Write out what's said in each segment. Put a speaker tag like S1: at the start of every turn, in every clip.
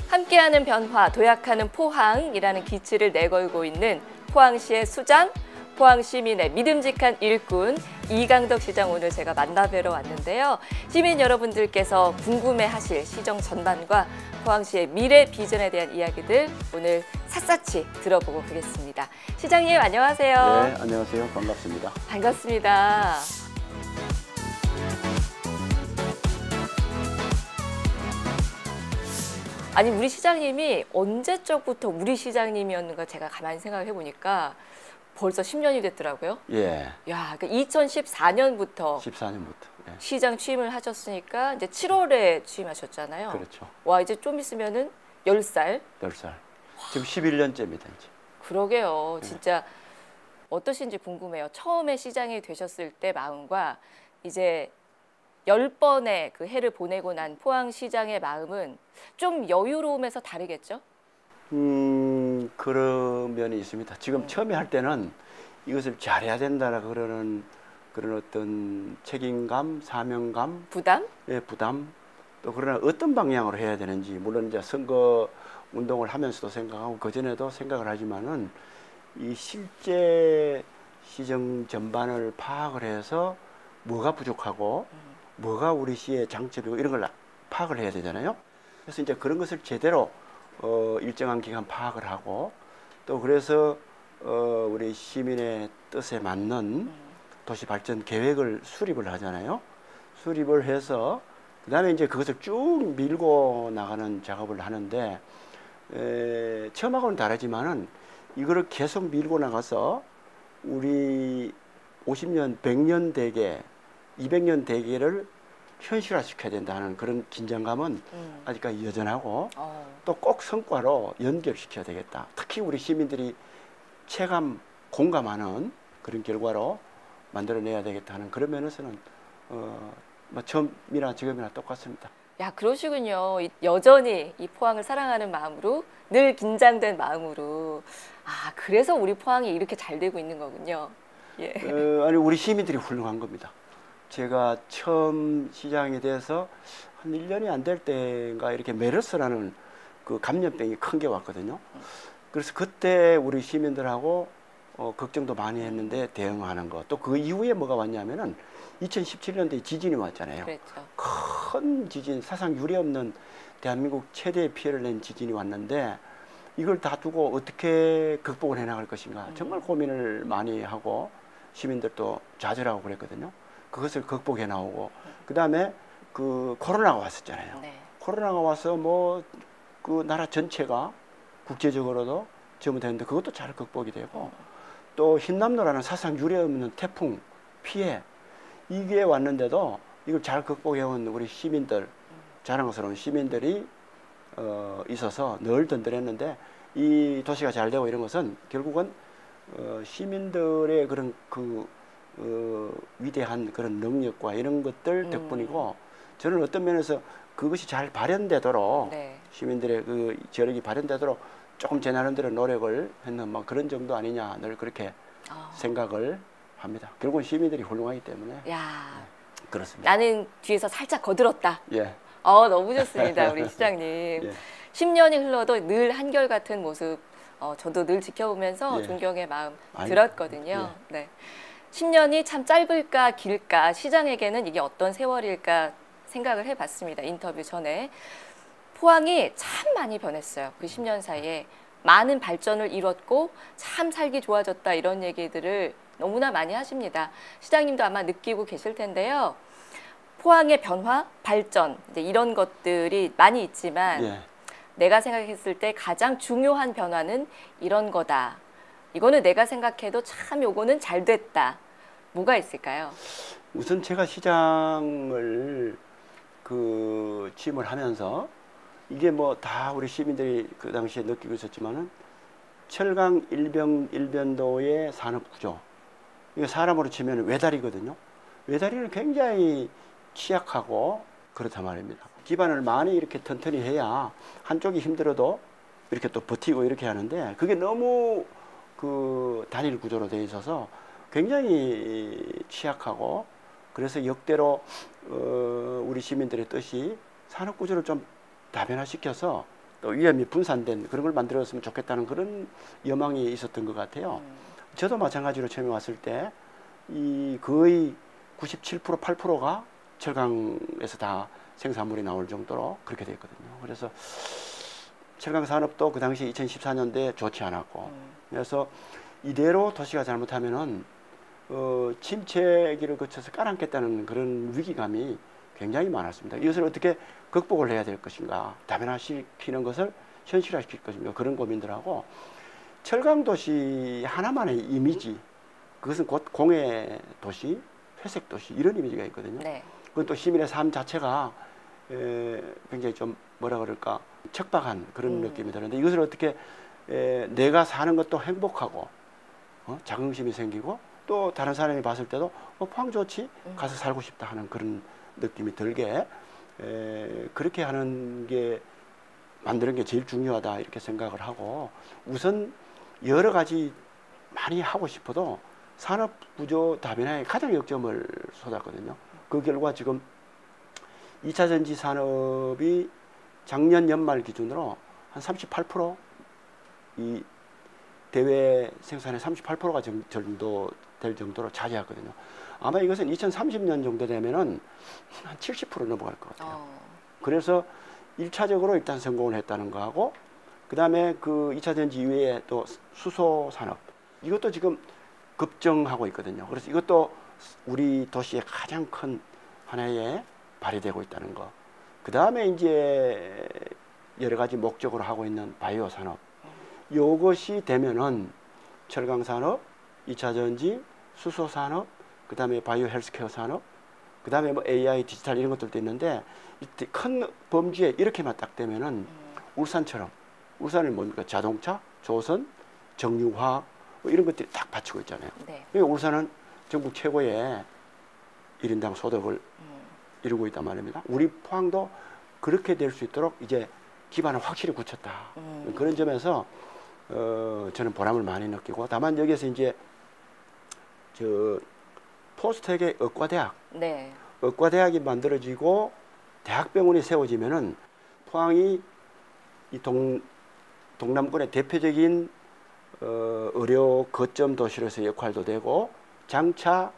S1: 함께하는 변화, 도약하는 포항이라는 기치를 내걸고 있는 포항시의 수장, 포항시민의 믿음직한 일꾼 이강덕 시장 오늘 제가 만나뵈러 왔는데요. 시민 여러분들께서 궁금해하실 시정 전반과 포항시의 미래 비전에 대한 이야기들 오늘 샅샅이 들어보고 가겠습니다. 시장님 안녕하세요.
S2: 네, 안녕하세요. 반갑습니다.
S1: 반갑습니다. 아니 우리 시장님이 언제적부터 우리 시장님이었는가 제가 가만히 생각을 해보니까 벌써 10년이 됐더라고요.
S2: 예.
S1: 야, 그러니까 2014년부터
S2: 14년부터. 예.
S1: 시장 취임을 하셨으니까 이제 7월에 취임하셨잖아요.
S2: 그렇죠.
S1: 와, 이제 좀 있으면은 10살.
S2: 10살. 지금 11년째입니다, 이제.
S1: 그러게요.
S2: 예.
S1: 진짜 어떠신지 궁금해요. 처음에 시장이 되셨을 때 마음과 이제 10번의 그 해를 보내고 난 포항시장의 마음은 좀 여유로움에서 다르겠죠?
S2: 그런 면이 있습니다. 지금 처음에 할 때는 이것을 잘해야 된다라 그러는 그런 어떤 책임감, 사명감,
S1: 부담?
S2: 예, 부담. 또 그러나 어떤 방향으로 해야 되는지 물론 이제 선거 운동을 하면서도 생각하고 그 전에도 생각을 하지만은 이 실제 시정 전반을 파악을 해서 뭐가 부족하고 뭐가 우리 시의 장점이고 이런 걸 파악을 해야 되잖아요. 그래서 이제 그런 것을 제대로 일정한 기간 파악을 하고 또 그래서 우리 시민의 뜻에 맞는 도시 발전 계획을 수립을 하잖아요. 수립을 해서 그다음에 이제 그것을 쭉 밀고 나가는 작업을 하는데 처음하고는 다르지만은 이거를 계속 밀고 나가서 우리 50년, 100년 대계, 200년 대계를 현실화시켜야 된다는 그런 긴장감은 아직까지 여전하고 또 꼭 성과로 연결시켜야 되겠다. 특히 우리 시민들이 체감, 공감하는 그런 결과로 만들어내야 되겠다는 그런 면에서는 뭐 처음이나 지금이나 똑같습니다.
S1: 야, 그러시군요. 여전히 이 포항을 사랑하는 마음으로 늘 긴장된 마음으로 그래서 우리 포항이 이렇게 잘 되고 있는 거군요. 예.
S2: 아니 우리 시민들이 훌륭한 겁니다. 제가 처음 시장에 대해서 한 1년이 안 될 때인가 이렇게 메르스라는 그 감염병이 큰 게 왔거든요. 그래서 그때 우리 시민들하고 걱정도 많이 했는데 대응하는 거. 또 그 이후에 뭐가 왔냐면은 2017년도에 지진이 왔잖아요.
S1: 그렇죠.
S2: 큰 지진, 사상 유례 없는 대한민국 최대의 피해를 낸 지진이 왔는데 이걸 다 두고 어떻게 극복을 해나갈 것인가. 정말 고민을 많이 하고 시민들도 좌절하고 그랬거든요. 그것을 극복해 나오고 그다음에 그 코로나가 왔었잖아요.
S1: 네.
S2: 코로나가 와서 뭐 그 나라 전체가 국제적으로도 전무됐는데 그것도 잘 극복이 되고 또 흰남노라는 사상 유례 없는 태풍 피해 이게 왔는데도 이걸 잘 극복해온 우리 시민들 자랑스러운 시민들이 있어서 늘 든든했는데 이 도시가 잘 되고 이런 것은 결국은 시민들의 그런 위대한 그런 능력과 이런 것들 덕분이고 저는 어떤 면에서 그것이 잘 발현되도록
S1: 네.
S2: 시민들의 그 저력이 발현되도록 조금 제 나름대로 노력을 했는 뭐 그런 정도 아니냐 늘 그렇게 생각을 합니다. 결국은 시민들이 훌륭하기 때문에.
S1: 야,
S2: 네, 그렇습니다.
S1: 나는 뒤에서 살짝 거들었다.
S2: 예.
S1: 너무 좋습니다, 우리 시장님.
S2: 예.
S1: 10년이 흘러도 늘 한결같은 모습, 저도 늘 지켜보면서
S2: 예.
S1: 존경의 마음
S2: 아니,
S1: 들었거든요.
S2: 예.
S1: 네. 10년이 참 짧을까 길까 시장에게는 이게 어떤 세월일까 생각을 해봤습니다. 인터뷰 전에. 포항이 참 많이 변했어요. 그 10년 사이에 많은 발전을 이뤘고 참 살기 좋아졌다 이런 얘기들을 너무나 많이 하십니다. 시장님도 아마 느끼고 계실 텐데요. 포항의 변화, 발전 이제 이런 것들이 많이 있지만
S2: 예.
S1: 내가 생각했을 때 가장 중요한 변화는 이런 거다. 이거는 내가 생각해도 참 요거는 잘 됐다. 뭐가 있을까요?
S2: 우선 제가 시장을 취임을 하면서 이게 뭐 다 우리 시민들이 그 당시에 느끼고 있었지만은 철강 일변도의 산업 구조. 이게 사람으로 치면 외다리거든요. 외다리는 굉장히 취약하고 그렇단 말입니다. 기반을 많이 이렇게 튼튼히 해야 한쪽이 힘들어도 이렇게 또 버티고 이렇게 하는데 그게 너무 그 단일 구조로 되어 있어서 굉장히 취약하고 그래서 역대로 우리 시민들의 뜻이 산업 구조를 좀 다변화시켜서 또 위험이 분산된 그런 걸 만들었으면 좋겠다는 그런 여망이 있었던 것 같아요. 저도 마찬가지로 처음에 왔을 때 이 거의 97% 8%가 철강에서 다 생산물이 나올 정도로 그렇게 됐거든요. 그래서 철강 산업도 그 당시 2014년도에 좋지 않았고, 그래서 이대로 도시가 잘못하면은 침체기를 거쳐서 깔아앉겠다는 그런 위기감이 굉장히 많았습니다. 이것을 어떻게 극복을 해야 될 것인가, 다변화시키는 것을 현실화시킬 것인가, 그런 고민들하고 철강 도시 하나만의 이미지, 그것은 곧 공해 도시, 회색 도시 이런 이미지가 있거든요.
S1: 네.
S2: 그건 또 시민의 삶 자체가 굉장히 좀 뭐라 그럴까 척박한 그런 느낌이 드는데, 이것을 어떻게 내가 사는 것도 행복하고 자긍심이 생기고 또 다른 사람이 봤을 때도 포항 좋지, 가서 살고 싶다 하는 그런 느낌이 들게 그렇게 하는 게 만드는 게 제일 중요하다 이렇게 생각을 하고, 우선 여러 가지 많이 하고 싶어도 산업구조 다변화에 가장 역점을 쏟았거든요. 그 결과 지금 2차 전지 산업이 작년 연말 기준으로 한 38%, 이 대외 생산의 38%가 정도 될 정도로 차지하거든요. 아마 이것은 2030년 정도 되면은 한 70% 넘어갈 것 같아요. 그래서 1차적으로 일단 성공을 했다는 거하고, 그 다음에 그 2차 전지 이외에 또 수소 산업, 이것도 지금 급증하고 있거든요. 그래서 이것도 우리 도시의 가장 큰 하나의 발휘되고 있다는 거. 그 다음에 이제 여러 가지 목적으로 하고 있는 바이오 산업. 이것이 되면은 철강 산업, 2차 전지, 수소 산업, 그 다음에 바이오 헬스케어 산업, 그 다음에 뭐 AI, 디지털 이런 것들도 있는데, 큰 범주에 이렇게만 딱 되면은 울산처럼, 울산은 뭡니까? 자동차, 조선, 정유화학 뭐 이런 것들이 딱 받치고 있잖아요.
S1: 네.
S2: 울산은 전국 최고의 1인당 소득을 이루고 있단 말입니다. 우리 포항도 그렇게 될 수 있도록 이제 기반을 확실히 굳혔다. 그런 점에서 저는 보람을 많이 느끼고, 다만 여기에서 이제 저 포스텍의 의과대학,
S1: 네.
S2: 의과대학이 만들어지고 대학병원이 세워지면은 포항이 이 동남권의 대표적인 의료 거점 도시로서의 역할도 되고, 장차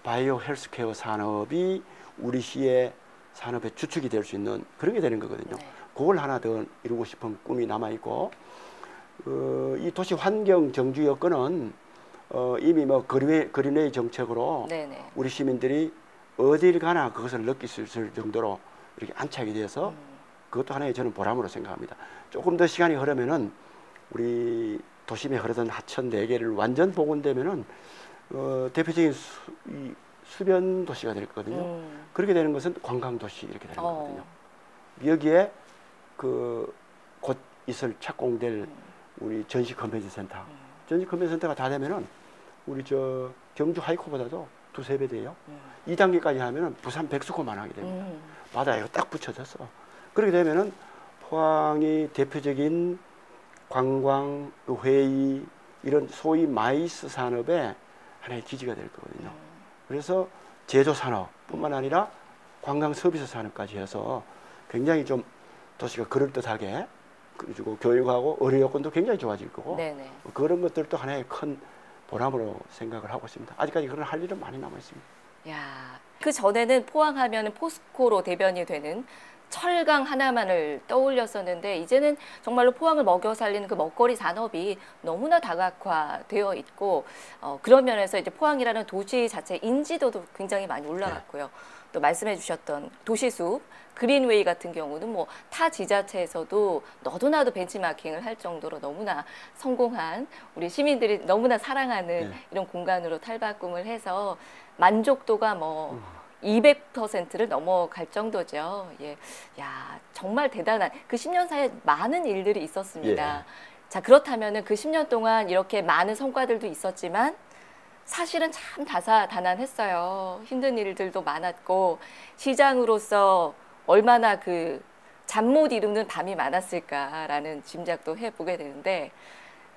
S2: 바이오 헬스케어 산업이 우리 시의 산업의 주축이 될 수 있는 그런 게 되는 거거든요.
S1: 네.
S2: 그걸 하나 더 이루고 싶은 꿈이 남아있고, 이 도시 환경 정주 여건은 이미 뭐 그린웨이 정책으로
S1: 네네.
S2: 우리 시민들이 어딜 가나 그것을 느낄 수 있을 정도로 이렇게 안착이 되어서 그것도 하나의 저는 보람으로 생각합니다. 조금 더 시간이 흐르면은 우리 도심에 흐르던 하천 4개를 완전 복원되면은 대표적인 수변 도시가 될 거거든요. 그렇게 되는 것은 관광 도시 이렇게 되는 거거든요. 여기에 그 곧 있을 착공될 우리 전시 컨벤션 센터, 전시 컨벤션 센터가 다 되면은 우리 저 경주 하이코보다도 2~3배 돼요. 2단계까지 하면은 부산 백수코만 하게 됩니다. 바다에 딱 붙여져서. 그렇게 되면은 포항이 대표적인 관광, 회의 이런 소위 마이스 산업의 하나의 기지가 될 거거든요. 그래서 제조 산업뿐만 아니라 관광 서비스 산업까지 해서 굉장히 좀 도시가 그럴듯하게, 그리고 교육하고 의료 여건도 굉장히 좋아질 거고,
S1: 네네.
S2: 그런 것들도 하나의 큰 보람으로 생각을 하고 있습니다. 아직까지 그런 할 일은 많이 남아 있습니다.
S1: 야, 그 전에는 포항하면은 포스코로 대변이 되는 철강 하나만을 떠올렸었는데, 이제는 정말로 포항을 먹여 살리는 그 먹거리 산업이 너무나 다각화되어 있고, 그런 면에서 이제 포항이라는 도시 자체 인지도도 굉장히 많이 올라갔고요. 네. 또 말씀해 주셨던 도시숲, 그린웨이 같은 경우는 뭐 타 지자체에서도 너도나도 벤치마킹을 할 정도로 너무나 성공한, 우리 시민들이 너무나 사랑하는 이런 공간으로 탈바꿈을 해서 만족도가 뭐 200%를 넘어갈 정도죠. 예. 야, 정말 대단한, 그 10년 사이에 많은 일들이 있었습니다. 자, 그렇다면은 그 10년 동안 이렇게 많은 성과들도 있었지만 사실은 참 다사다난했어요. 힘든 일들도 많았고, 시장으로서 얼마나 그 잠 못 이루는 밤이 많았을까라는 짐작도 해보게 되는데,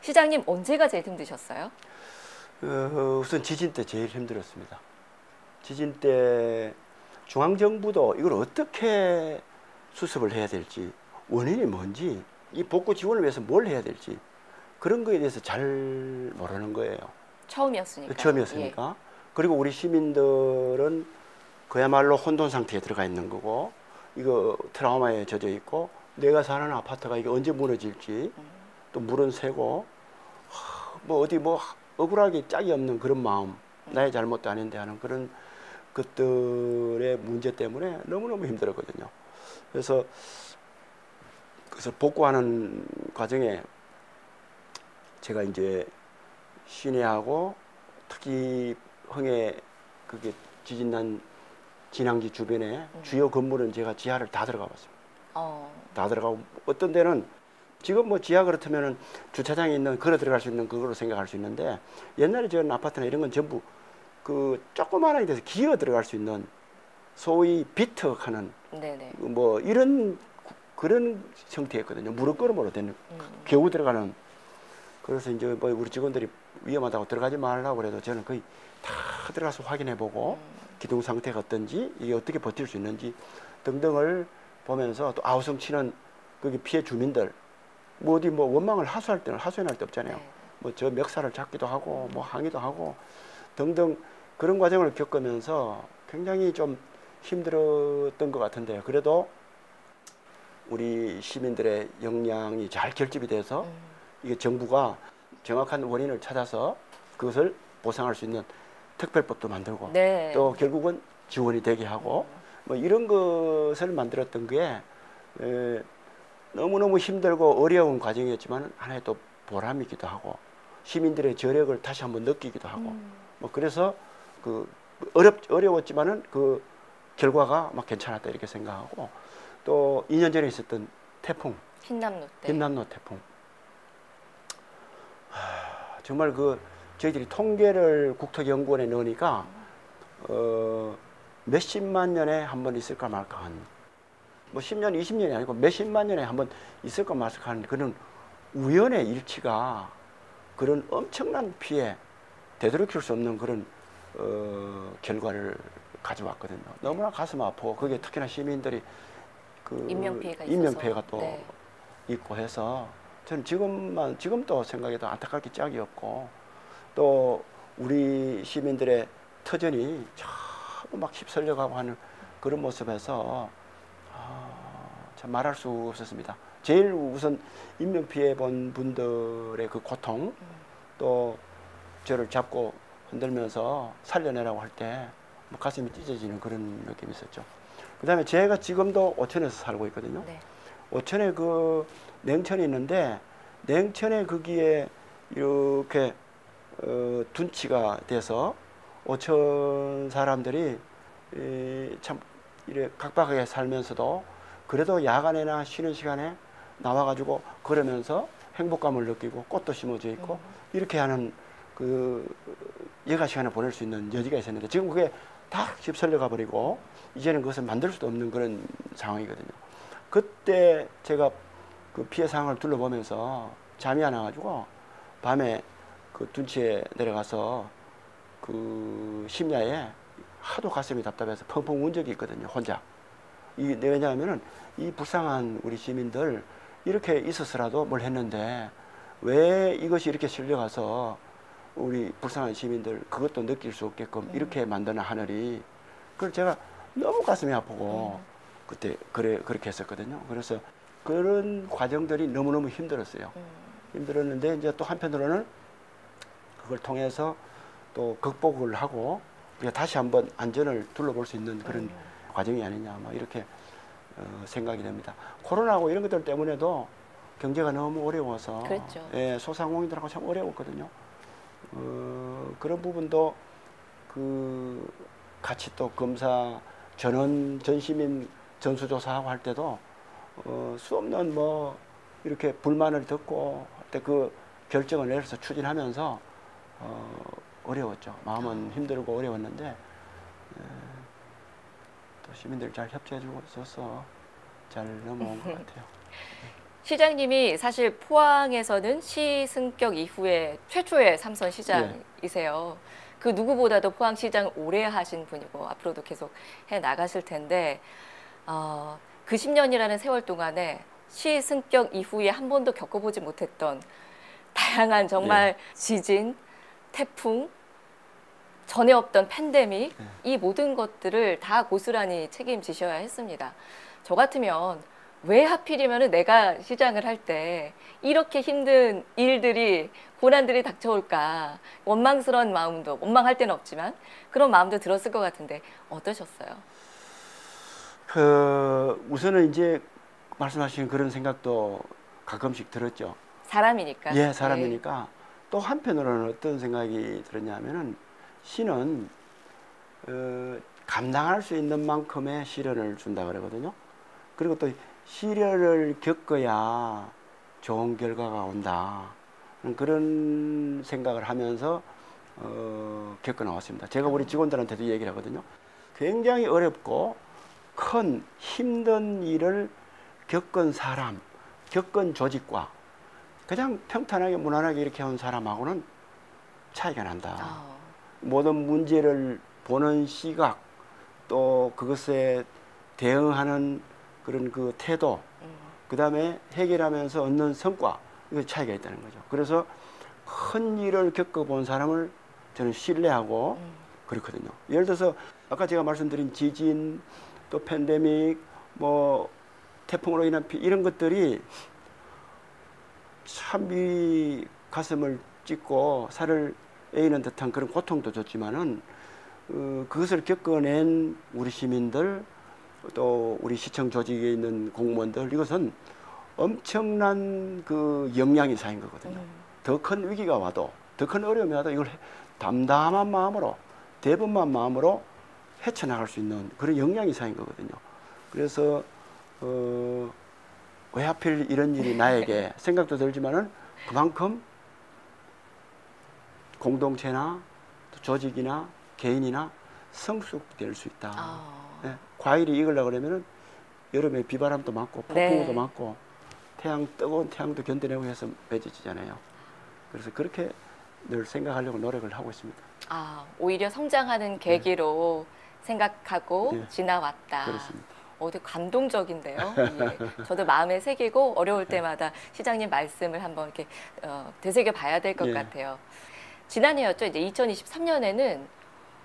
S1: 시장님 언제가 제일 힘드셨어요?
S2: 우선 지진 때 제일 힘들었습니다. 지진 때 중앙정부도 이걸 어떻게 수습을 해야 될지, 원인이 뭔지, 이 복구 지원을 위해서 뭘 해야 될지 그런 거에 대해서 잘 모르는 거예요.
S1: 처음이었으니까.
S2: 처음이었으니까. 그리고 우리 시민들은 그야말로 혼돈 상태에 들어가 있는 거고, 이거 트라우마에 젖어 있고, 내가 사는 아파트가 이게 언제 무너질지, 또 물은 새고, 뭐 어디 뭐 억울하게 짝이 없는 그런 마음, 나의 잘못도 아닌데 하는 그런 것들의 문제 때문에 너무너무 힘들었거든요. 그래서 복구하는 과정에 제가 이제 시내하고 특히 흥해 그게 지진난 진앙지 주변에 주요 건물은 제가 지하를 다 들어가 봤습니다. 다 들어가고, 어떤 데는 지금 뭐 지하 그렇다면은 주차장에 있는 걸어 들어갈 수 있는 그거로 생각할 수 있는데, 옛날에 지은 아파트나 이런 건 전부 그 조그마하게 돼서 기어 들어갈 수 있는 소위 비턱하는 뭐 이런 그런 형태였거든요. 무릎 걸음으로 되는 겨우 들어가는. 그래서 이제 뭐 우리 직원들이 위험하다고 들어가지 말라고 그래도 저는 거의 다 들어가서 확인해보고 기둥 상태가 어떤지, 이게 어떻게 버틸 수 있는지 등등을 보면서, 또 아우성 치는 거기 피해 주민들 뭐 어디 뭐 원망을 하소할 때는 하소연할 데 없잖아요. 뭐 저 멱살을 잡기도 하고 뭐 항의도 하고 등등 그런 과정을 겪으면서 굉장히 좀 힘들었던 것 같은데요. 그래도 우리 시민들의 역량이 잘 결집이 돼서 이게 정부가 정확한 원인을 찾아서 그것을 보상할 수 있는 특별법도 만들고, 또 결국은 지원이 되게 하고 뭐 이런 것을 만들었던 게 너무너무 힘들고 어려운 과정이었지만 하나의 또 보람이기도 하고, 시민들의 저력을 다시 한번 느끼기도 하고, 뭐 그래서 그 어려웠지만은 그 결과가 막 괜찮았다 이렇게 생각하고, 또 2년 전에 있었던 태풍, 흰남노 태풍, 정말 그 저희들이 통계를 국토연구원에 넣으니까 몇십만 년에 한 번 있을까 말까 한, 뭐 10년, 20년이 아니고 몇십만 년에 한 번 있을까 말까 하는 그런 우연의 일치가 그런 엄청난 피해, 되돌이킬 수 없는 그런 결과를 가져왔거든요. 너무나 가슴 아프고, 그게 특히나 시민들이 그 인명피해가 또 있고 해서 저는 지금도 생각해도 안타깝게 짝이 없고, 또 우리 시민들의 터전이 너무 막 휩쓸려가고 하는 그런 모습에서 참 말할 수 없었습니다. 제일 우선 인명피해 본 분들의 그 고통, 또 저를 잡고 흔들면서 살려내라고 할 때 뭐 가슴이 찢어지는 그런 느낌이 있었죠. 그 다음에 제가 지금도 오천에서 살고 있거든요. 오천에 그 냉천이 있는데, 냉천에 거기에 이렇게 둔치가 돼서 오천 사람들이 참 이래 각박하게 살면서도 그래도 야간에나 쉬는 시간에 나와가지고 걸으면서 행복감을 느끼고 꽃도 심어져 있고 이렇게 하는 그 여가 시간을 보낼 수 있는 여지가 있었는데, 지금 그게 다 휩쓸려가 버리고 이제는 그것을 만들 수도 없는 그런 상황이거든요. 그때 제가 그 피해 상황을 둘러보면서 잠이 안 와가지고 밤에 그 둔치에 내려가서 그 심야에 하도 가슴이 답답해서 펑펑 운 적이 있거든요, 혼자. 왜냐하면은 이 불쌍한 우리 시민들 이렇게 있었으라도 뭘 했는데 왜 이것이 이렇게 실려가서 우리 불쌍한 시민들 그것도 느낄 수 없게끔 이렇게 만드는 하늘이, 그걸 제가 너무 가슴이 아프고 그때 그렇게 했었거든요. 그래서 그런 과정들이 너무너무 힘들었어요. 힘들었는데 이제 또 한편으로는 그걸 통해서 또 극복을 하고 우리가 다시 한번 안전을 둘러볼 수 있는 그런 과정이 아니냐, 뭐 이렇게 생각이 됩니다. 코로나하고 이런 것들 때문에도 경제가 너무 어려워서 소상공인들하고 참 어려웠거든요. 그런 부분도 그 같이 또 검사 전시민 전수조사하고 할 때도 수 없는 뭐 이렇게 불만을 듣고 때 그 결정을 내려서 추진하면서 어려웠죠. 마음은 힘들고 어려웠는데 또 시민들 잘 협조해주고 있어서 잘 넘어온 것 같아요.
S1: 시장님이 사실 포항에서는 시 승격 이후에 최초의 삼선 시장이세요. 그 누구보다도 포항시장 오래 하신 분이고 앞으로도 계속 해 나가실 텐데 그 10년이라는 세월 동안에 시 승격 이후에 한 번도 겪어보지 못했던 다양한 정말 지진, 태풍, 전에 없던 팬데믹 이 모든 것들을 다 고스란히 책임지셔야 했습니다. 저 같으면 왜 하필이면 내가 시장을 할 때 이렇게 힘든 일들이 고난들이 닥쳐올까 원망스러운 마음도 원망할 때는 없지만 그런 마음도 들었을 것 같은데 어떠셨어요?
S2: 우선은 이제 말씀하신 그런 생각도 가끔씩 들었죠.
S1: 사람이니까.
S2: 예, 사람이니까. 또 한편으로는 어떤 생각이 들었냐면은 시는 감당할 수 있는 만큼의 시련을 준다 그러거든요. 그리고 또 시련을 겪어야 좋은 결과가 온다. 그런 생각을 하면서 겪어 나왔습니다. 제가 우리 직원들한테도 얘기를 하거든요. 굉장히 어렵고 큰 힘든 일을 겪은 사람, 겪은 조직과 그냥 평탄하게 무난하게 이렇게 온 사람하고는 차이가 난다. 모든 문제를 보는 시각, 또 그것에 대응하는 그런 그 태도, 그 다음에 해결하면서 얻는 성과, 이거 차이가 있다는 거죠. 그래서 큰 일을 겪어본 사람을 저는 신뢰하고 그렇거든요. 예를 들어서 아까 제가 말씀드린 지진, 또 팬데믹, 뭐 태풍으로 인한 이런 것들이 참 이 가슴을 찢고 살을 에이는 듯한 그런 고통도 줬지만은 그것을 겪어낸 우리 시민들 또 우리 시청 조직에 있는 공무원들 이것은 엄청난 그 역량이 쌓인 거거든요. 더 큰 위기가 와도 더 큰 어려움이 와도 이걸 담담한 마음으로 대범한 마음으로 헤쳐나갈 수 있는 그런 역량이 쌓인 거거든요. 그래서 왜 하필 이런 일이 나에게 생각도 들지만은 그만큼 공동체나 조직이나 개인이나 성숙될 수 있다. 네, 과일이 익으려고 그러면은 여름에 비바람도 맞고 폭풍우도 맞고 뜨거운 태양도 견뎌내고 해서 맺어지잖아요. 그래서 그렇게 늘 생각하려고 노력을 하고 있습니다.
S1: 오히려 성장하는 계기로 생각하고 지나왔다.
S2: 그렇습니다.
S1: 되게 감동적인데요. 예. 저도 마음에 새기고 어려울 때마다 시장님 말씀을 한번 이렇게 되새겨 봐야 될 것 같아요. 지난해였죠. 이제 2023년에는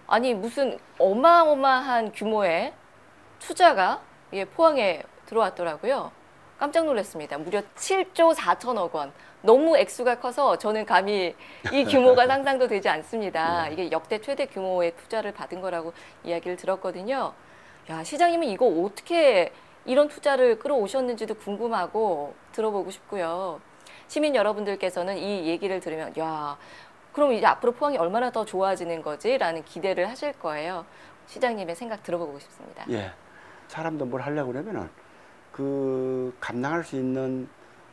S1: 아니 무슨 어마어마한 규모의 투자가 포항에 들어왔더라고요. 깜짝 놀랐습니다. 무려 7조 4천억 원. 너무 액수가 커서 저는 감히 이 규모가 상상도 되지 않습니다. 이게 역대 최대 규모의 투자를 받은 거라고 이야기를 들었거든요. 야, 시장님은 이거 어떻게 이런 투자를 끌어오셨는지도 궁금하고 들어보고 싶고요. 시민 여러분들께서는 이 얘기를 들으면 야, 그럼 이제 앞으로 포항이 얼마나 더 좋아지는 거지? 라는 기대를 하실 거예요. 시장님의 생각 들어보고 싶습니다.
S2: 예. 사람도 뭘 하려고 그러면은 그 감당할 수 있는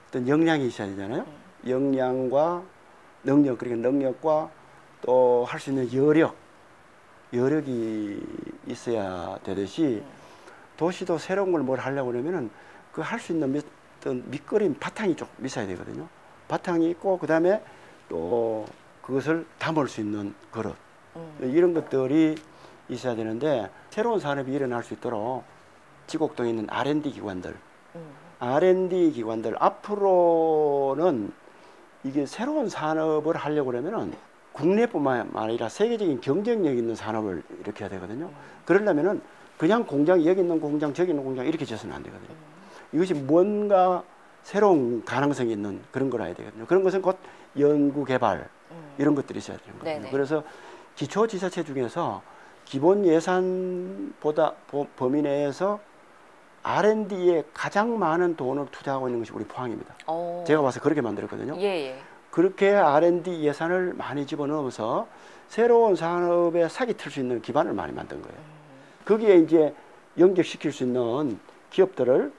S2: 어떤 역량이 있어야 되잖아요. 역량과 능력, 그러니까 능력과 또 할 수 있는 여력이 있어야 되듯이 도시도 새로운 걸 뭘 하려고 그러면은 그 할 수 있는 어떤 밑거림 바탕이 좀 있어야 되거든요. 바탕이 있고 그 다음에 또 그것을 담을 수 있는 그릇 이런 것들이 있어야 되는데 새로운 산업이 일어날 수 있도록 지곡동에 있는 R&D 기관들 앞으로는 이게 새로운 산업을 하려고 그러면은 국내뿐만 아니라 세계적인 경쟁력 있는 산업을 일으켜야 되거든요. 그러려면은 그냥 공장 여기 있는 공장 저기 있는 공장 이렇게 지어서는 안 되거든요. 이것이 뭔가 새로운 가능성이 있는 그런 거라야 되거든요. 그런 것은 곧 연구 개발 이런 것들이 있어야 되는 거거든요.
S1: 네네.
S2: 그래서 기초지자체 중에서 기본 예산보다 범위 내에서 R&D에 가장 많은 돈을 투자하고 있는 것이 우리 포항입니다. 제가 봐서 그렇게 만들었거든요. 그렇게 R&D 예산을 많이 집어넣어서 새로운 산업에 사기 틀 수 있는 기반을 많이 만든 거예요. 거기에 이제 연결시킬 수 있는 기업들을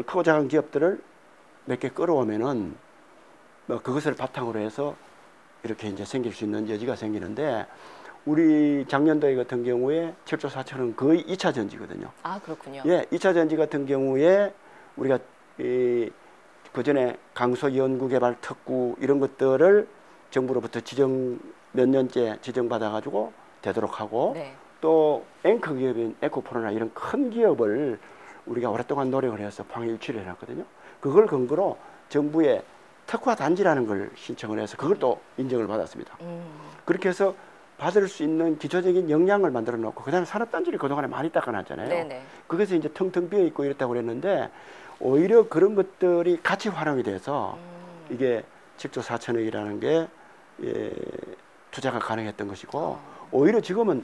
S2: 크고 작은 기업들을 몇 개 끌어오면은 뭐 그것을 바탕으로 해서 이렇게 이제 생길 수 있는 여지가 생기는데 우리 작년도에 같은 경우에 7조 4천은 거의 2차 전지거든요.
S1: 그렇군요.
S2: 예, 2차 전지 같은 경우에 우리가 그 전에 강소 연구개발 특구 이런 것들을 정부로부터 지정 몇 년째 지정받아가지고 되도록 하고
S1: 네.
S2: 또 앵커 기업인 에코프로나 이런 큰 기업을 우리가 오랫동안 노력을 해서 포항에 유치를 해놨거든요. 그걸 근거로 정부에 특화 단지라는 걸 신청을 해서 그걸 또 인정을 받았습니다. 그렇게 해서 받을 수 있는 기초적인 역량을 만들어 놓고 그다음에 산업단지를 그동안에 많이 닦아놨잖아요.
S1: 네네.
S2: 그래서 이제 텅텅 비어 있고 이랬다고 그랬는데 오히려 그런 것들이 같이 활용이 돼서 이게 7조 4천억이라는 게 예, 투자가 가능했던 것이고 오히려 지금은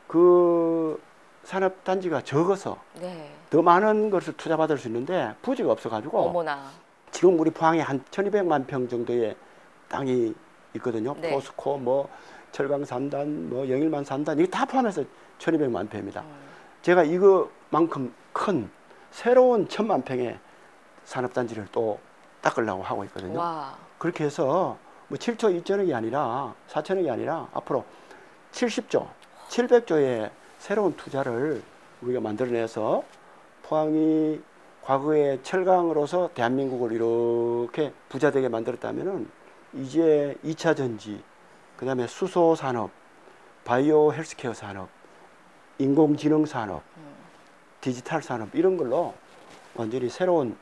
S2: 그 산업단지가 적어서
S1: 네.
S2: 더 많은 것을 투자받을 수 있는데 부지가 없어가지고
S1: 어머나.
S2: 지금 우리 포항에 한 1200만 평 정도의 땅이 있거든요.
S1: 네.
S2: 포스코, 뭐 철강산단, 뭐 영일만 산단 이게 다 포함해서 1200만 평입니다. 제가 이거만큼 큰 새로운 1000만 평의 산업단지를 또 닦으려고 하고 있거든요.
S1: 와.
S2: 그렇게 해서 뭐 7조 2천억이 아니라 4천억이 아니라 앞으로 70조, 700조의 새로운 투자를 우리가 만들어내서 포항이 과거에 철강으로서 대한민국을 이렇게 부자되게 만들었다면은 이제 2차 전지, 그 다음에 수소 산업, 바이오 헬스케어 산업, 인공지능 산업, 디지털 산업 이런 걸로 완전히 새로운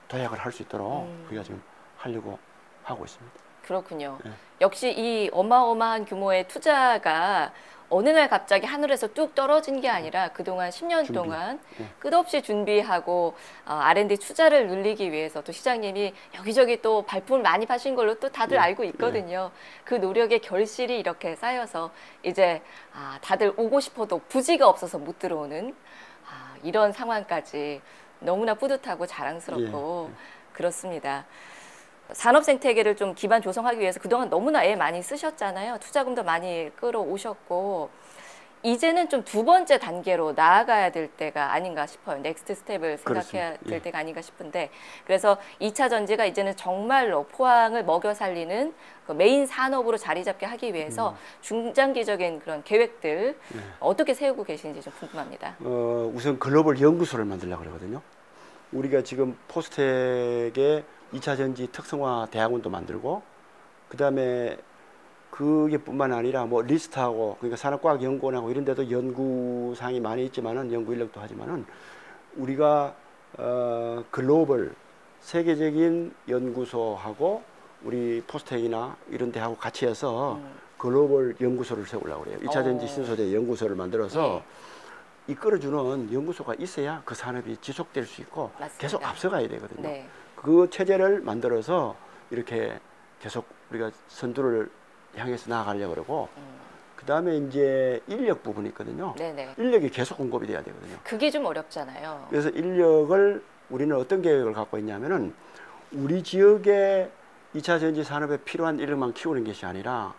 S2: 도약을 할 수 있도록 우리가 지금 하려고 하고 있습니다.
S1: 그렇군요.
S2: 네.
S1: 역시 이 어마어마한 규모의 투자가 어느 날 갑자기 하늘에서 뚝 떨어진 게 아니라 그동안 10년
S2: 준비.
S1: 동안
S2: 네.
S1: 끝없이 준비하고 R&D 투자를 늘리기 위해서 또 시장님이 여기저기 또 발품을 많이 파신 걸로 또 다들
S2: 네.
S1: 알고 있거든요. 그 노력의 결실이 이렇게 쌓여서 이제 다들 오고 싶어도 부지가 없어서 못 들어오는 이런 상황까지 너무나 뿌듯하고 자랑스럽고 그렇습니다. 산업 생태계를 좀 기반 조성하기 위해서 그동안 너무나 애 많이 쓰셨잖아요. 투자금도 많이 끌어오셨고 이제는 좀 두 번째 단계로 나아가야 될 때가 아닌가 싶어요. 넥스트 스텝을 생각해야
S2: 그렇습니다.
S1: 될 때가 아닌가 싶은데 그래서 2차 전지가 이제는 정말로 포항을 먹여 살리는 그 메인 산업으로 자리 잡게 하기 위해서 중장기적인 그런 계획들 어떻게 세우고 계신지 좀 궁금합니다.
S2: 우선 글로벌 연구소를 만들려고 그러거든요. 우리가 지금 포스텍의 2차 전지 특성화 대학원도 만들고 그다음에 그게 뿐만 아니라 뭐 리스트하고 그러니까 산업과학연구원하고 이런 데도 연구상이 많이 있지만은 연구 인력도 하지만은 우리가 글로벌 세계적인 연구소하고 우리 포스텍이나 이런 데하고 같이 해서 글로벌 연구소를 세우려고 그래요. 2차 전지 신소재 연구소를 만들어서 이끌어주는 연구소가 있어야 그 산업이 지속될 수 있고
S1: 맞습니다.
S2: 계속 앞서가야 되거든요.
S1: 네.
S2: 그 체제를 만들어서 이렇게 계속 우리가 선두를 향해서 나아가려고 그러고 그 다음에 이제 인력 부분이 있거든요.
S1: 네네.
S2: 인력이 계속 공급이 돼야 되거든요.
S1: 그게 좀 어렵잖아요.
S2: 그래서 인력을 우리는 어떤 계획을 갖고 있냐면은 우리 지역의 2차 전지 산업에 필요한 인력만 키우는 것이 아니라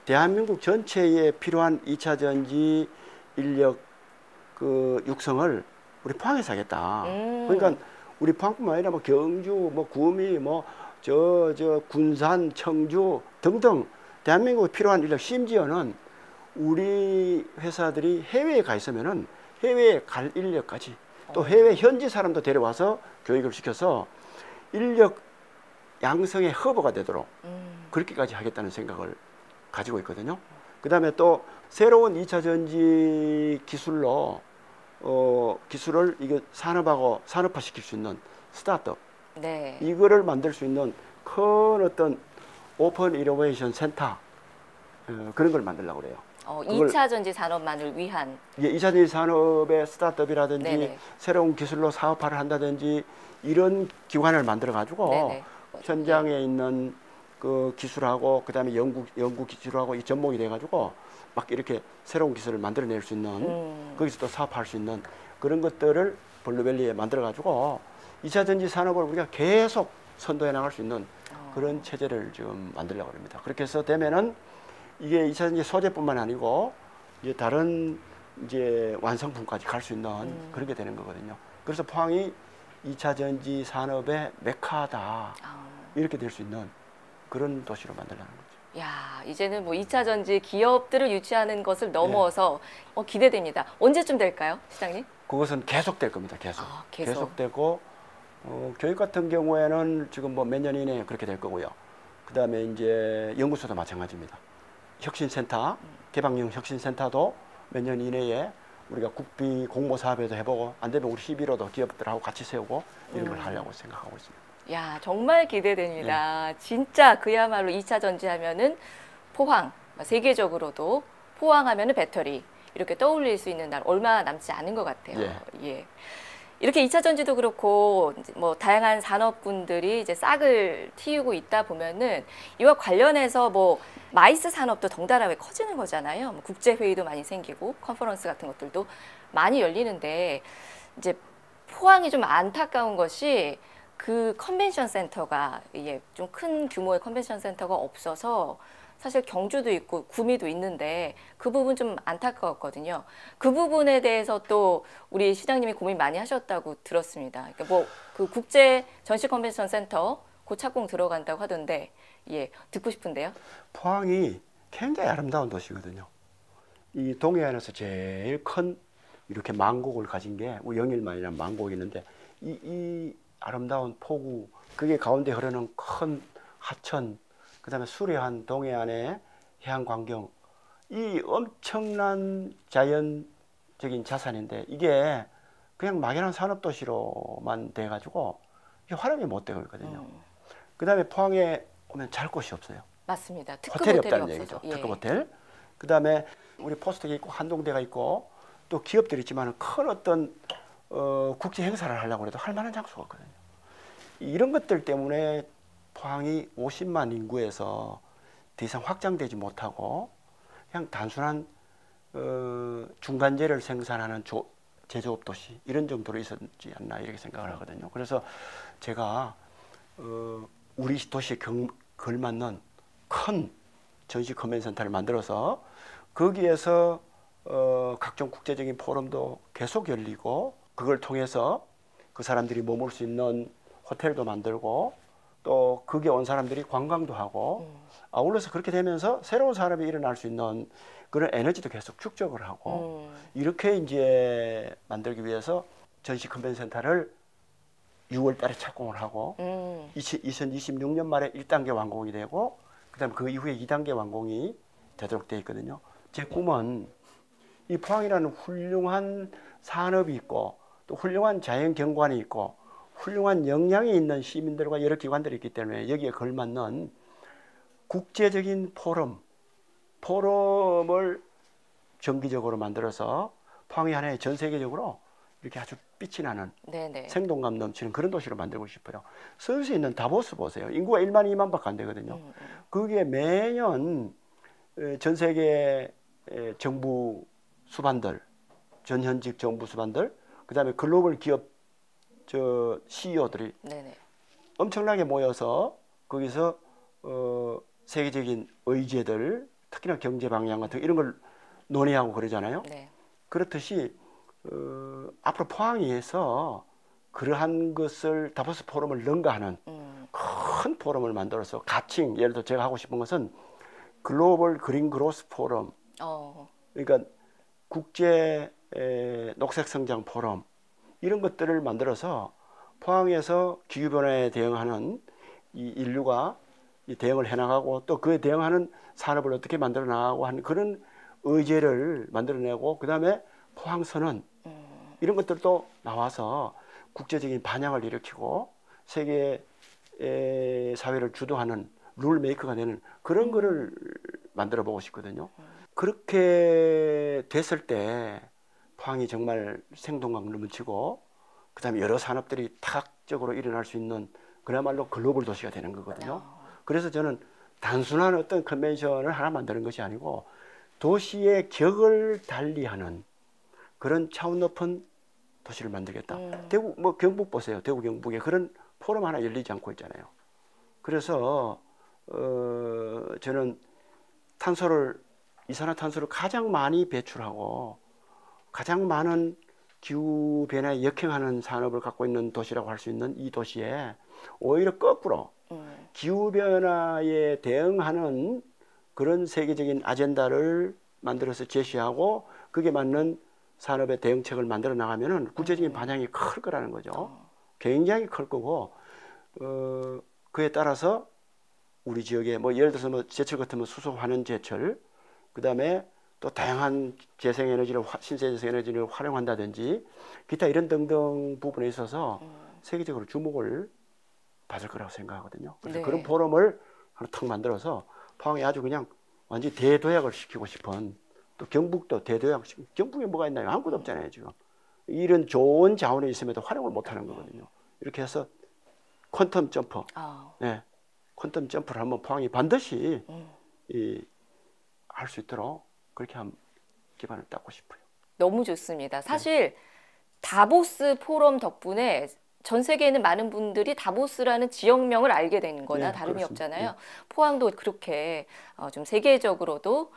S2: 대한민국 전체에 필요한 2차 전지 인력 그 육성을 우리 포항에서 하겠다. 그러니까 우리 포항뿐만 아니라 뭐 경주, 뭐 구미, 뭐 저 군산, 청주 등등 대한민국에 필요한 인력 심지어는 우리 회사들이 해외에 가 있으면은 해외에 갈 인력까지 또 해외 현지 사람도 데려와서 교육을 시켜서 인력 양성의 허브가 되도록 그렇게까지 하겠다는 생각을 가지고 있거든요. 그 다음에 또 새로운 2차 전지 기술로 기술을 이게 산업하고 산업화시킬 수 있는 스타트업
S1: 네.
S2: 이거를 만들 수 있는 큰 어떤 오픈 이노베이션 센터 그런 걸 만들려고 그래요.
S1: 2차 전지 산업만을 위한.
S2: 예, 2차 전지 산업의 스타트업이라든지
S1: 네네.
S2: 새로운 기술로 사업화를 한다든지 이런 기관을 만들어 가지고
S1: 네네.
S2: 현장에 있는 그 기술하고 그다음에 연구 기술하고 이 접목이 돼 가지고 막 이렇게 새로운 기술을 만들어낼 수 있는 거기서 또 사업할 수 있는 그런 것들을 블루밸리에 만들어 가지고 2차 전지 산업을 우리가 계속 선도해 나갈 수 있는 그런 체제를 지금 만들려고 합니다. 그렇게 해서 되면은 이게 2차 전지 소재뿐만 아니고 이제 다른 이제 완성품까지 갈 수 있는 그런 게 되는 거거든요. 그래서 포항이 2차 전지 산업의 메카다 이렇게 될 수 있는 그런 도시로 만들려는 거죠.
S1: 야, 이제는 뭐 2차 전지 기업들을 유치하는 것을 넘어서 기대됩니다. 언제쯤 될까요, 시장님?
S2: 그것은 계속될 겁니다. 계속.
S1: 계속.
S2: 계속되고 교육 같은 경우에는 지금 뭐 몇 년 이내에 그렇게 될 거고요. 그다음에 이제 연구소도 마찬가지입니다. 혁신센터, 개방형 혁신센터도 몇 년 이내에 우리가 국비 공모 사업에도 해보고 안 되면 우리 11호도 기업들하고 같이 세우고 이런 걸 하려고 생각하고 있습니다.
S1: 야, 정말 기대됩니다. 진짜 그야말로 2차 전지하면은 포항, 세계적으로도 포항하면은 배터리 이렇게 떠올릴 수 있는 날 얼마 남지 않은 것 같아요. 예. 이렇게 2차 전지도 그렇고 뭐 다양한 산업군들이 이제 싹을 틔우고 있다 보면은 이와 관련해서 뭐 마이스 산업도 덩달아 커지는 거잖아요. 뭐 국제 회의도 많이 생기고 컨퍼런스 같은 것들도 많이 열리는데 이제 포항이 좀 안타까운 것이 그 컨벤션 센터가 좀 큰 규모의 컨벤션 센터가 없어서 사실 경주도 있고 구미도 있는데 그 부분 좀 안타까웠거든요. 그 부분에 대해서 또 우리 시장님이 고민 많이 하셨다고 들었습니다. 그러니까 뭐 그 국제 전시 컨벤션 센터 곧 착공 들어간다고 하던데 듣고 싶은데요.
S2: 포항이 굉장히 아름다운 도시거든요. 이 동해안에서 제일 큰 이렇게 만곡을 가진 게 우리 영일만이라는 만곡이 있는데 이 아름다운 포구 그게 가운데 흐르는 큰 하천 그다음에 수려한 동해안의 해안 광경 이 엄청난 자연적인 자산인데 이게 그냥 막연한 산업도시로만 돼가지고 이게 활용이 못 되고 있거든요. 그다음에 포항에 오면 잘 곳이 없어요.
S1: 맞습니다. 특급
S2: 호텔이
S1: 호텔이
S2: 없다는
S1: 없어서.
S2: 얘기죠. 특급 호텔. 그다음에 우리 포스트가 있고 한동대가 있고 또 기업들이 있지만 큰 어떤 국제 행사를 하려고 해도 할 만한 장소가 없거든요. 이런 것들 때문에 포항이 50만 인구에서 더 이상 확장되지 못하고 그냥 단순한 중간재를 생산하는 제조업 도시 이런 정도로 있었지 않나 이렇게 생각을 하거든요. 그래서 제가 우리 도시에 걸맞는 큰 전시 컨벤션센터를 만들어서 거기에서 각종 국제적인 포럼도 계속 열리고 그걸 통해서 그 사람들이 머물 수 있는 호텔도 만들고 또 거기에 온 사람들이 관광도 하고 아울러서 그렇게 되면서 새로운 산업이 일어날 수 있는 그런 에너지도 계속 축적을 하고 이렇게 이제 만들기 위해서 전시 컨벤션센터를 6월 달에 착공을 하고 2026년 말에 1단계 완공이 되고 그다음에 그 이후에 2단계 완공이 되도록 되어 있거든요. 제 꿈은 이 포항이라는 훌륭한 산업이 있고 또 훌륭한 자연 경관이 있고 훌륭한 역량이 있는 시민들과 여러 기관들이 있기 때문에 여기에 걸맞는 국제적인 포럼을 정기적으로 만들어서 포항이 하나의 전 세계적으로 이렇게 아주 빛이 나는
S1: 네네.
S2: 생동감 넘치는 그런 도시로 만들고 싶어요. 서울에 있는 다보스 보세요. 인구가 1만 2만밖에 안 되거든요. 그게 매년 전 세계 정부 수반들, 전현직 정부 수반들, 그다음에 글로벌 기업 CEO들이
S1: 네네.
S2: 엄청나게 모여서 거기서 세계적인 의제들, 특히나 경제 방향 같은 이런 걸 논의하고 그러잖아요.
S1: 네.
S2: 그렇듯이 앞으로 포항에서 그러한 것을 다보스 포럼을 능가하는 큰 포럼을 만들어서 가칭 예를 들어 제가 하고 싶은 것은 글로벌 그린 그로스 포럼 그러니까 국제 녹색 성장 포럼 이런 것들을 만들어서 포항에서 기후변화에 대응하는 이 인류가 이 대응을 해나가고 또 그에 대응하는 산업을 어떻게 만들어 나가고 하는 그런 의제를 만들어내고 그 다음에 포항선언 이런 것들도 나와서 국제적인 반향을 일으키고 세계 사회를 주도하는 룰 메이커가 되는 그런 거를 만들어 보고 싶거든요. 그렇게 됐을 때 포항이 정말 생동감 넘치고 그다음에 여러 산업들이 타각적으로 일어날 수 있는 그야말로 글로벌 도시가 되는 거거든요. 그래서 저는 단순한 어떤 컨벤션을 하나 만드는 것이 아니고 도시의 격을 달리하는 그런 차원 높은 도시를 만들겠다. 대구 뭐 경북 보세요. 대구 경북에 그런 포럼 하나 열리지 않고 있잖아요. 그래서 저는 이산화탄소를 가장 많이 배출하고 가장 많은 기후 변화에 역행하는 산업을 갖고 있는 도시라고 할 수 있는 이 도시에 오히려 거꾸로 기후 변화에 대응하는 그런 세계적인 아젠다를 만들어서 제시하고 그게 맞는 산업의 대응책을 만들어 나가면은 국제적인 반향이 클 거라는 거죠. 굉장히 클 거고 그에 따라서 우리 지역에 뭐 예를 들어서 뭐 제철 같으면 수소 환원 제철 그다음에 또 다양한 재생에너지를 신재 재생에너지를 활용한다든지 기타 이런 등등 부분에 있어서 세계적으로 주목을 받을 거라고 생각하거든요. 그래서
S1: 네.
S2: 그런 포럼을 하나 탁 만들어서 포항에 아주 그냥 완전히 대도약을 시키고 싶은, 또 경북도 대도약, 경북에 뭐가 있나요? 아무것도 없잖아요 지금. 이런 좋은 자원이 있음에도 활용을 못하는 거거든요. 이렇게 해서 퀀텀 점프, 네, 퀀텀 점프를 한번 포항이 반드시 할 수 있도록 그렇게 한 기반을 닦고 싶어요.
S1: 너무 좋습니다. 사실 다보스 포럼 덕분에 전 세계에 있는 많은 분들이 다보스라는 지역명을 알게 된 거나 다름이
S2: 그렇습니다.
S1: 없잖아요. 포항도 그렇게 좀 세계적으로도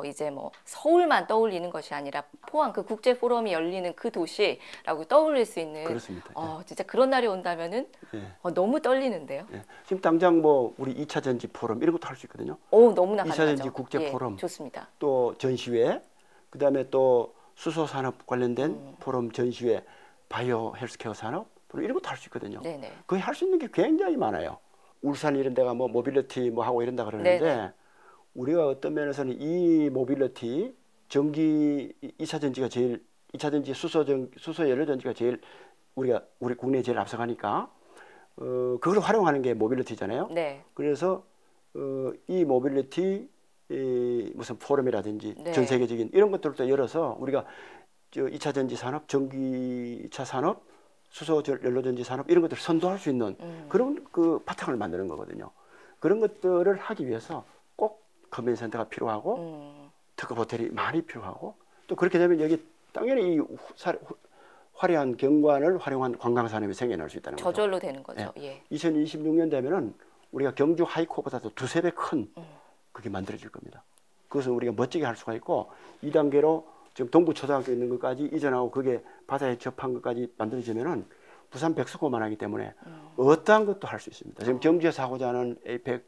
S1: 이제 뭐 서울만 떠올리는 것이 아니라 포항 그 국제 포럼이 열리는 그 도시라고 떠올릴 수 있는,
S2: 그렇습니다.
S1: 진짜 그런 날이 온다면은 너무 떨리는데요.
S2: 지금 당장 뭐 우리 2차 전지 포럼 이런 것도 할 수 있거든요.
S1: 오, 너무나
S2: 2차
S1: 가능하죠.
S2: 전지 국제 포럼,
S1: 좋습니다.
S2: 또 전시회, 그다음에 또 수소 산업 관련된 포럼 전시회, 바이오 헬스케어 산업 포럼 이런 것도 할 수 있거든요.
S1: 네네.
S2: 거의 할 수 있는 게 굉장히 많아요. 울산 이런 데가 뭐 모빌리티 뭐 하고 이런다 그러는데
S1: 네네.
S2: 우리가 어떤 면에서는 이 모빌리티 전기 2차 전지가 제일, 2차 전지 수소 연료 전지가 제일 우리 국내에 제일 앞서가니까 그걸 활용하는 게 모빌리티잖아요.
S1: 네.
S2: 그래서 이 모빌리티 무슨 포럼이라든지
S1: 네.
S2: 전 세계적인 이런 것들도 열어서 우리가 2차 전지 산업, 전기차 산업, 수소 연료 전지 산업 이런 것들을 선도할 수 있는 그런 그 바탕을 만드는 거거든요. 그런 것들을 하기 위해서 꼭 컨벤션 센터가 필요하고 특급 호텔이 많이 필요하고, 또 그렇게 되면 여기 당연히 이 화려한 경관을 활용한 관광 산업이 생겨날 수 있다는 거죠.
S1: 저절로 되는 거죠. 예.
S2: 2026년 되면은 우리가 경주 하이코보다도 두세 배 큰 그게 만들어질 겁니다. 그것은 우리가 멋지게 할 수가 있고, 2단계로 지금 동부초등학교 있는 것까지 이전하고 그게 바다에 접한 것까지 만들어지면은 부산 백석호만 하기 때문에 어떠한 것도 할 수 있습니다. 지금 경주에서 하고자 하는 에이펙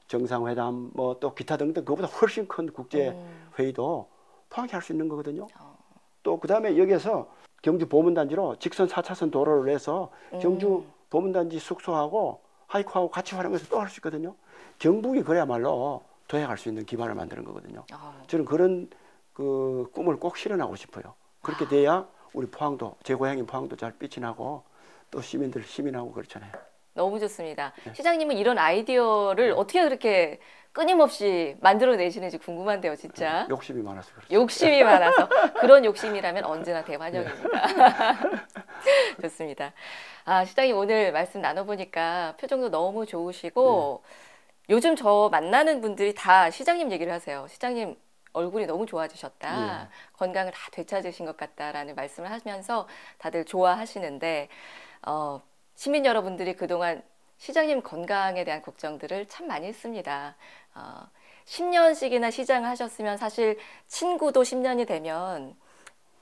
S2: 정상회담 뭐 또 기타 등등 그보다 훨씬 큰 국제 회의도 포항에 할 수 있는 거거든요. 또 그다음에 여기에서 경주 보문단지로 직선 4차선 도로를 내서 경주 보문단지 숙소하고 하이코하고 같이 활용해서 또 할 수 있거든요. 경북이 그래야말로 도약할 수 있는 기반을 만드는 거거든요. 저는 그런 그 꿈을 꼭 실현하고 싶어요. 그렇게 돼야 우리 포항도, 제 고향인 포항도 잘 빛이 나고 또 시민들 힘이 나고 그렇잖아요.
S1: 너무 좋습니다. 시장님은 이런 아이디어를 어떻게 그렇게 끊임없이 만들어내시는지 궁금한데요, 진짜.
S2: 욕심이 많아서 그렇죠.
S1: 욕심이 많아서. 그런 욕심이라면 언제나 대환영입니다. 좋습니다. 시장님 오늘 말씀 나눠보니까 표정도 너무 좋으시고 요즘 저 만나는 분들이 다 시장님 얘기를 하세요. 시장님 얼굴이 너무 좋아지셨다. 건강을 다 되찾으신 것 같다라는 말씀을 하면서 다들 좋아하시는데 시민 여러분들이 그동안 시장님 건강에 대한 걱정들을 참 많이 했습니다. 10년씩이나 시장을 하셨으면 사실 친구도 10년이 되면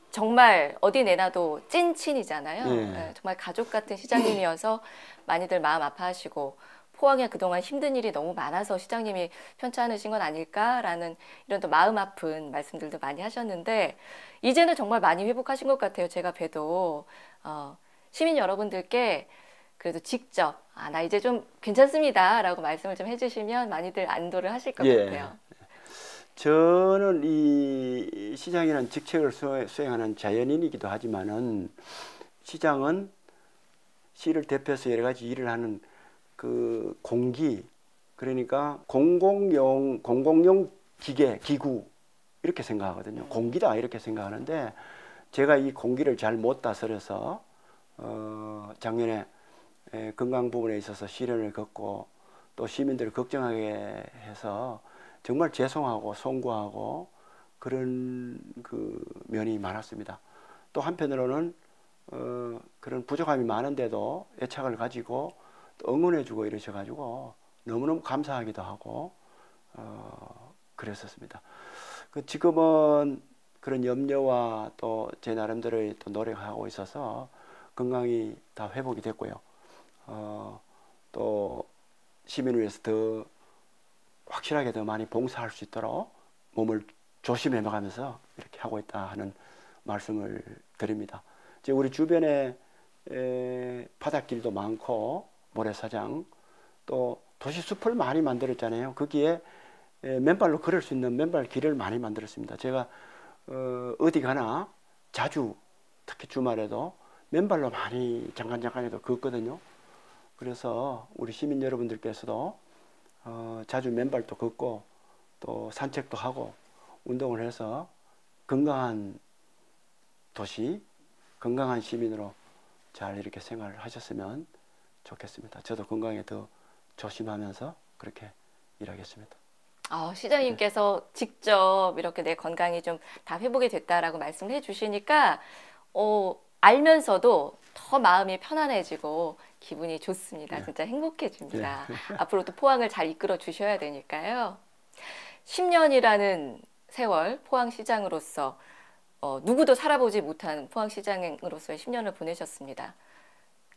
S1: 정말 어디 내놔도 찐친이잖아요. 정말 가족 같은 시장님이어서 많이들 마음 아파하시고 포항에 그동안 힘든 일이 너무 많아서 시장님이 편찮으신 건 아닐까라는 이런 또 마음 아픈 말씀들도 많이 하셨는데 이제는 정말 많이 회복하신 것 같아요. 제가 봬도 시민 여러분들께 그래도 직접 나 이제 좀 괜찮습니다 라고 말씀을 좀 해주시면 많이들 안도를 하실 것 같아요.
S2: 저는 이 시장이라는 직책을 수행하는 자연인이기도 하지만은 시장은 시를 대표해서 여러 가지 일을 하는 그 공기, 그러니까 공공용 기구 이렇게 생각하거든요. 공기다 이렇게 생각하는데 제가 이 공기를 잘 못 다스려서 작년에 건강 부분에 있어서 시련을 겪고 또 시민들을 걱정하게 해서 정말 죄송하고 송구하고 그런 그 면이 많았습니다. 또 한편으로는 그런 부족함이 많은데도 애착을 가지고 또 응원해주고 이러셔가지고 너무너무 감사하기도 하고 그랬었습니다. 지금은 그런 염려와 또 제 나름대로의 또 노력하고 있어서 건강이 다 회복이 됐고요. 또 시민을 위해서 더 확실하게 더 많이 봉사할 수 있도록 몸을 조심해 나가면서 이렇게 하고 있다 하는 말씀을 드립니다. 이제 우리 주변에 바닷길도 많고 모래사장 또 도시 숲을 많이 만들었잖아요. 거기에 맨발로 걸을 수 있는 맨발 길을 많이 만들었습니다. 제가 어디 가나 자주 특히 주말에도 맨발로 많이 잠깐해도 걷거든요. 그래서 우리 시민 여러분들께서도 자주 맨발도 걷고 또 산책도 하고 운동을 해서 건강한 도시, 건강한 시민으로 잘 이렇게 생활을 하셨으면 좋겠습니다. 저도 건강에 더 조심하면서 그렇게 일하겠습니다.
S1: 시장님께서 직접 이렇게 내 건강이 좀 다 회복이 됐다라고 말씀을 해주시니까 알면서도 더 마음이 편안해지고 기분이 좋습니다.
S2: 네.
S1: 진짜 행복해집니다.
S2: 네.
S1: 앞으로 또 포항을 잘 이끌어 주셔야 되니까요. 10년이라는 세월 포항시장으로서 누구도 살아보지 못한 포항시장으로서의 10년을 보내셨습니다.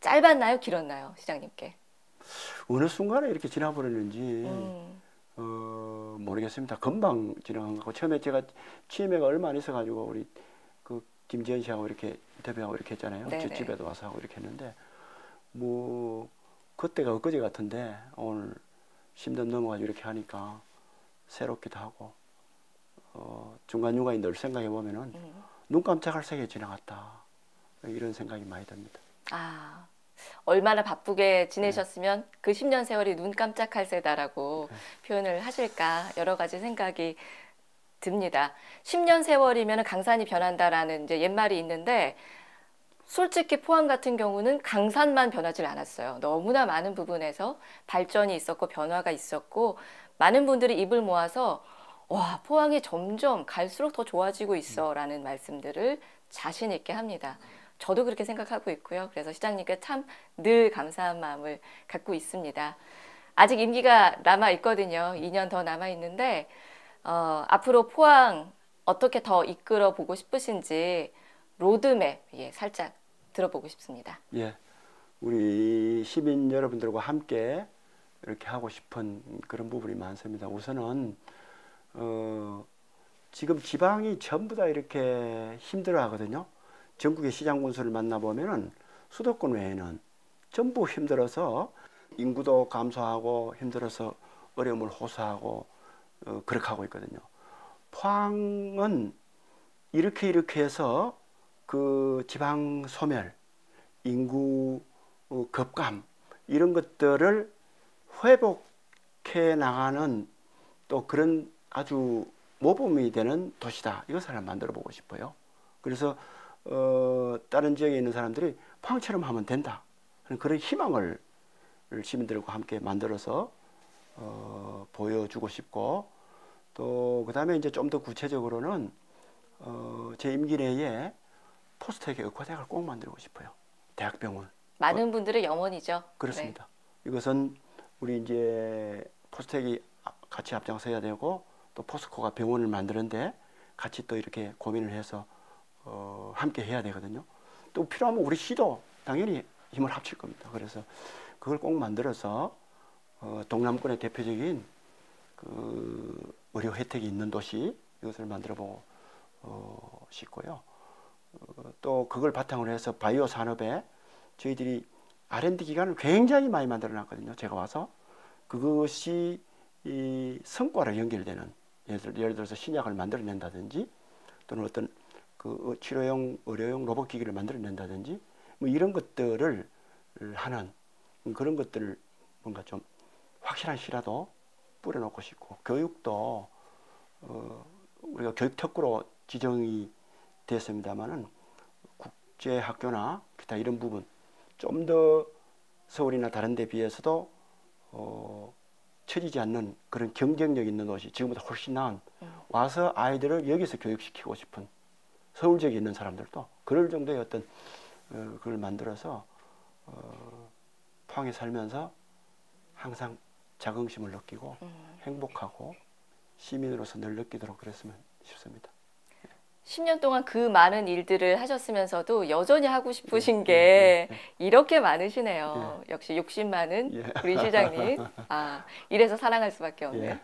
S1: 짧았나요? 길었나요? 시장님께.
S2: 어느 순간에 이렇게 지나버렸는지 모르겠습니다. 금방 지나간 거고 처음에 제가 치매가 얼마 안 있어가지고 우리 그 김지현 씨하고 이렇게 인터뷰하고 이렇게 했잖아요. 저 집에도 와서 하고 이렇게 했는데 뭐 그때가 엊그제 같은데 오늘 10년 넘어가지고 이렇게 하니까 새롭기도 하고 중간중간에 늘 생각해 보면은 눈 깜짝할 새에 지나갔다 이런 생각이 많이 듭니다.
S1: 얼마나 바쁘게 지내셨으면 그 10년 세월이 눈 깜짝할 새다라고 표현을 하실까 여러 가지 생각이 듭니다. 10년 세월이면 강산이 변한다라는 이제 옛말이 있는데 솔직히 포항 같은 경우는 강산만 변하지 않았어요. 너무나 많은 부분에서 발전이 있었고 변화가 있었고 많은 분들이 입을 모아서 와, 포항이 점점 갈수록 더 좋아지고 있어 라는 말씀들을 자신 있게 합니다. 저도 그렇게 생각하고 있고요. 그래서 시장님께 참 늘 감사한 마음을 갖고 있습니다. 아직 임기가 남아 있거든요. 2년 더 남아 있는데 앞으로 포항 어떻게 더 이끌어 보고 싶으신지 로드맵 살짝 들어보고 싶습니다.
S2: 예, 우리 시민 여러분들과 함께 이렇게 하고 싶은 그런 부분이 많습니다. 우선은 지금 지방이 전부 다 이렇게 힘들어 하거든요. 전국의 시장 군수를 만나보면은 수도권 외에는 전부 힘들어서 인구도 감소하고 힘들어서 어려움을 호소하고 그렇게 하고 있거든요. 포항은 이렇게 해서 그 지방 소멸, 인구 급감 이런 것들을 회복해 나가는 또 그런 아주 모범이 되는 도시다. 이것을 만들어 보고 싶어요. 그래서 다른 지역에 있는 사람들이 포항처럼 하면 된다. 그런 희망을 시민들과 함께 만들어서 보여주고 싶고 또 그다음에 이제 좀 더 구체적으로는 제 임기 내에 포스텍의 의과대학을 꼭 만들고 싶어요. 대학병원.
S1: 많은 분들의 염원이죠.
S2: 그렇습니다. 네. 이것은 우리 이제 포스텍이 같이 앞장서야 되고 또 포스코가 병원을 만드는데 같이 또 이렇게 고민을 해서 함께 해야 되거든요. 또 필요하면 우리 시도 당연히 힘을 합칠 겁니다. 그래서 그걸 꼭 만들어서 동남권의 대표적인 그 의료 혜택이 있는 도시 이것을 만들어 보고 싶고요. 또 그걸 바탕으로 해서 바이오 산업에 저희들이 R&D 기관을 굉장히 많이 만들어 놨거든요. 제가 와서 그것이 이 성과로 연결되는 예를 들어서 신약을 만들어낸다든지 또는 어떤 그 치료용 의료용 로봇 기기를 만들어낸다든지 뭐 이런 것들을 하는 그런 것들을 뭔가 좀 확실한 시라도 뿌려놓고 싶고 교육도 우리가 교육 특구로 지정이 됐습니다만은 국제 학교나 기타 이런 부분 좀 더 서울이나 다른 데 비해서도 처지지 않는 그런 경쟁력 있는 도시 지금보다 훨씬 나은 와서 아이들을 여기서 교육시키고 싶은 서울 지역에 있는 사람들도 그럴 정도의 어떤 그걸 만들어서 포항에 살면서 항상 자긍심을 느끼고 행복하고 시민으로서 늘 느끼도록 그랬으면 싶습니다.
S1: 10년 동안 그 많은 일들을 하셨으면서도 여전히 하고 싶으신 게 이렇게 많으시네요. 역시 욕심 많은 우리 시장님. 이래서 사랑할 수밖에 없네.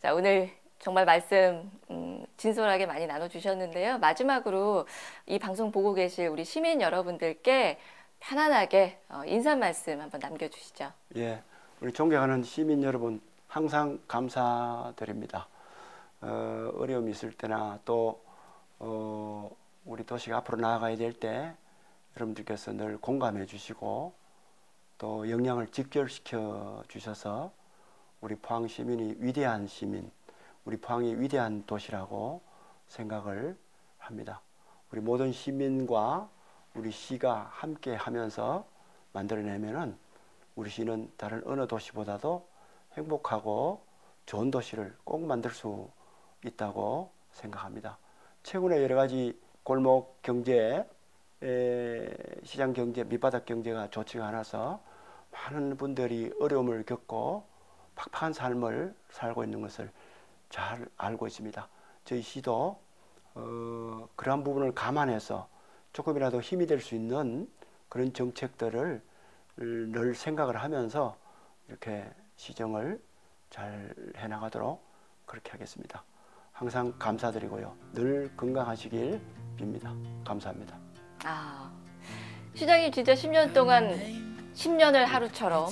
S1: 자, 오늘 정말 말씀 진솔하게 많이 나눠주셨는데요. 마지막으로 이 방송 보고 계실 우리 시민 여러분들께 편안하게 인사 말씀 한번 남겨주시죠.
S2: 예, 우리 존경하는 시민 여러분 항상 감사드립니다. 어려움이 있을 때나 또 우리 도시가 앞으로 나아가야 될 때 여러분들께서 늘 공감해 주시고 또 역량을 직결시켜 주셔서 우리 포항 시민이 위대한 시민, 우리 포항이 위대한 도시라고 생각을 합니다. 우리 모든 시민과 우리 시가 함께 하면서 만들어내면은 우리 시는 다른 어느 도시보다도 행복하고 좋은 도시를 꼭 만들 수 있다고 생각합니다. 최근에 여러 가지 골목 경제, 시장 경제, 밑바닥 경제가 좋지가 않아서 많은 분들이 어려움을 겪고 팍팍한 삶을 살고 있는 것을 잘 알고 있습니다. 저희 시도 그러한 부분을 감안해서 조금이라도 힘이 될 수 있는 그런 정책들을 늘 생각을 하면서 이렇게 시정을 잘 해나가도록 그렇게 하겠습니다. 항상 감사드리고요. 늘 건강하시길 빕니다. 감사합니다.
S1: 시장님 진짜 10년 동안 10년을 하루처럼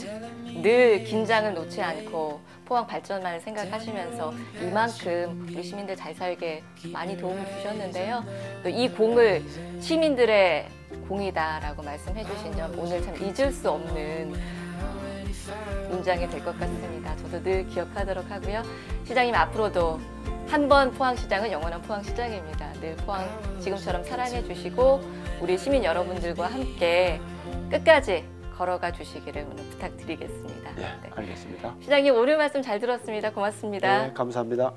S1: 늘 긴장을 놓지 않고 포항 발전만을 생각하시면서 이만큼 우리 시민들 잘 살게 많이 도움을 주셨는데요. 또 이 공을 시민들의 공이다라고 말씀해 주신 점 오늘 참 잊을 수 없는 문장이 될 것 같습니다. 저도 늘 기억하도록 하고요. 시장님 앞으로도 한 번 포항시장은 영원한 포항시장입니다. 늘 포항 지금처럼 사랑해 주시고 우리 시민 여러분들과 함께 끝까지 걸어가 주시기를 오늘 부탁드리겠습니다.
S2: 네, 알겠습니다.
S1: 시장님 오늘 말씀 잘 들었습니다. 고맙습니다.
S2: 네, 감사합니다.